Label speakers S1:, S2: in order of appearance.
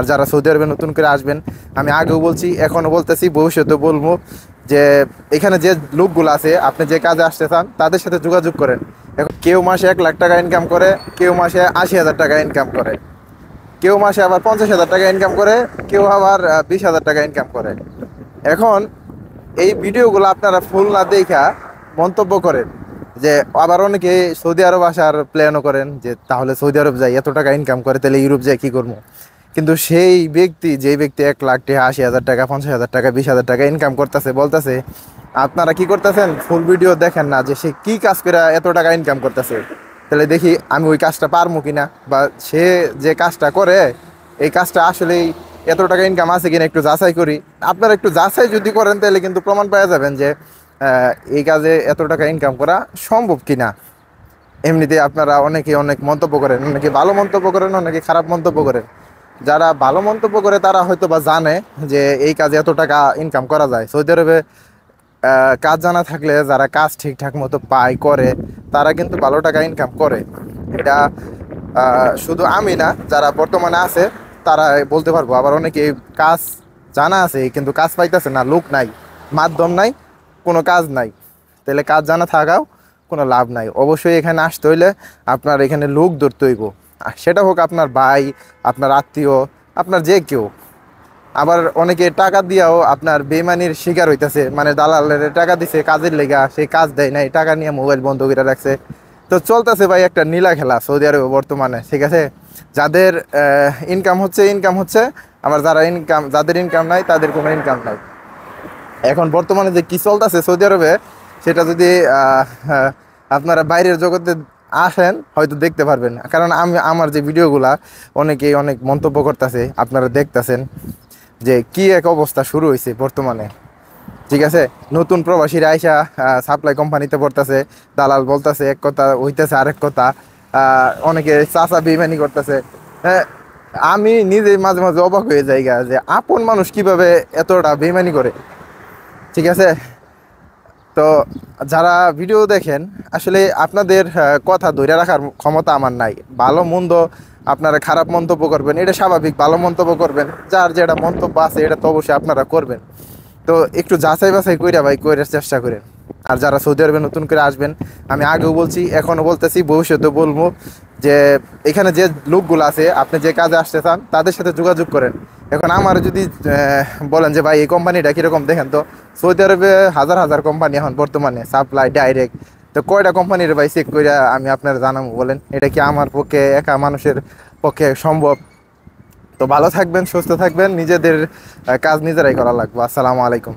S1: আর যারা সৌদি আরবে নতুন করে আসবেন, আমি আগেও বলছি, এখনও বলতেছি, ভবিষ্যতে বলবো যে এখানে যে লোকগুলো আছে, আপনি যে কাজে আসতে চান তাদের সাথে যোগাযোগ করেন। এখন কেউ মাসে 1 লাখ টাকা ইনকাম করে, কেউ মাসে 80,000 টাকা ইনকাম করে, কেউ মাসে আবার 50,000 টাকা ইনকাম করে, কেউ আবার 20,000 টাকা ইনকাম করে। এখন এই ভিডিওগুলো আপনারা ফুল না দেখা মন্তব্য করেন যে, আবার অনেকে সৌদি আরব আসার প্ল্যানও করেন যে তাহলে সৌদি আরব যাই, এত টাকা ইনকাম করে তাহলে ইউরোপ যাই কী করবো। কিন্তু সেই ব্যক্তি, যেই ব্যক্তি 1 লাখ টাকা, 80,000 টাকা, 50,000 টাকা, 20,000 টাকা ইনকাম করতেছে, বলতেছে, আপনারা কি করতেছেন? ফুল ভিডিও দেখেন না যে সে কি কাজ করে এত টাকা ইনকাম করতেছে। তাহলে দেখি আমি ওই কাজটা পারবো কিনা, বা সে যে কাজটা করে এই কাজটা আসলেই এত টাকা ইনকাম আছে কিনা একটু যাচাই করি। আপনারা একটু যাচাই যদি করেন তাহলে কিন্তু প্রমাণ পাওয়া যাবেন যে এই কাজে এত টাকা ইনকাম করা সম্ভব কিনা। এমনিতে আপনারা অনেকে অনেক মন্তব্য করেন, অনেকে ভালো মন্তব্য করেন, অনেকে খারাপ মন্তব্য করেন। যারা ভালো মন্তব্য করে তারা হয়তো বা জানে যে এই কাজে এত টাকা ইনকাম করা যায়। সৌদি আরবে কাজ জানা থাকলে যারা কাজ ঠিকঠাক মতো পায়, করে, তারা কিন্তু ভালো টাকা ইনকাম করে। এটা শুধু আমি না, যারা বর্তমানে আছে তারা বলতে পারবো। আবার অনেকে কাজ জানা আছে কিন্তু কাজ পাইতেছে না, লোক নাই, মাধ্যম নাই, কোনো কাজ নাই। তাহলে কাজ জানা থাকাও কোনো লাভ নাই। অবশ্যই এখানে আসতে হইলে আপনার এখানে লোক ধরতে হইব, সেটা হোক আপনার ভাই, আপনার আত্মীয়, আপনার যে কেউ। আবার অনেকে টাকা দিয়াও আপনার বেইমানির শিকার হইতেছে, মানে দালালের টাকা দিছে কাজের লেগা, সেই কাজ দেয় নাই, টাকা নিয়ে মোবাইল বন্ধ করে রাখছে। তো চলতেছে ভাই একটা নীলা খেলা সৌদি আরবে বর্তমানে, ঠিক আছে। যাদের ইনকাম হচ্ছে, আবার যাদের ইনকাম নাই তাদের কোনো ইনকাম নাই। এখন বর্তমানে যে কি চলতেছে সৌদি আরবে, সেটা যদি আপনারা বাইরের জগতে আসেন হয়তো দেখতে পারবেন। কারণ আমার যে ভিডিওগুলা অনেকেই অনেক মন্তব্য করতেছে, আপনারা দেখতেছেন যে কি এক অবস্থা শুরু হয়েছে বর্তমানে, ঠিক আছে। নতুন প্রবাসীরা আইসা সাপ্লাই কোম্পানিতে পড়তেছে, দালাল বলতেছে এক কথা, হইতেছে আরেক কথা। অনেকে চাচা বেইমানি করতেছে। হ্যাঁ, আমি নিজে মাঝে মাঝে অবাক হয়ে যাই যে আপন মানুষ কিভাবে এতটা বেইমানি করে, ঠিক আছে। তো যারা ভিডিও দেখেন, আসলে আপনাদের কথা ধরে রাখার ক্ষমতা আমার নাই। ভালো মন্দ আপনারা খারাপ মন্তব্য করবেন, এটা স্বাভাবিক। ভালো মন্তব্য করবেন, যার যেটা মন্তব্য আছে এটা তো অবশ্যই আপনারা করবেন। তো একটু যাচাই বাছাই কইরা ভাই কইরার চেষ্টা করেন। আর যারা সৌদি আরবে নতুন করে আসবেন, আমি আগেও বলছি, এখনও বলতেছি, ভবিষ্যতে বলবো যে এখানে যে লোকগুলো আছে, আপনি যে কাজে আসতে চান তাদের সাথে যোগাযোগ করেন। এখন আমার যদি বলেন যে ভাই এই কোম্পানিটা কীরকম, দেখেন তো সৌদি আরবে হাজার হাজার কোম্পানি এখন বর্তমানে, সাপ্লাই, ডাইরেক্ট। তো কয়টা কোম্পানির ভাই চেক করে আমি আপনার জানাবো বলেন? এটা কি আমার পক্ষে, একা মানুষের পক্ষে সম্ভব? তো ভালো থাকবেন, সুস্থ থাকবেন, নিজেদের কাজ নিজেরাই করা লাগবে। আসসালামু আলাইকুম।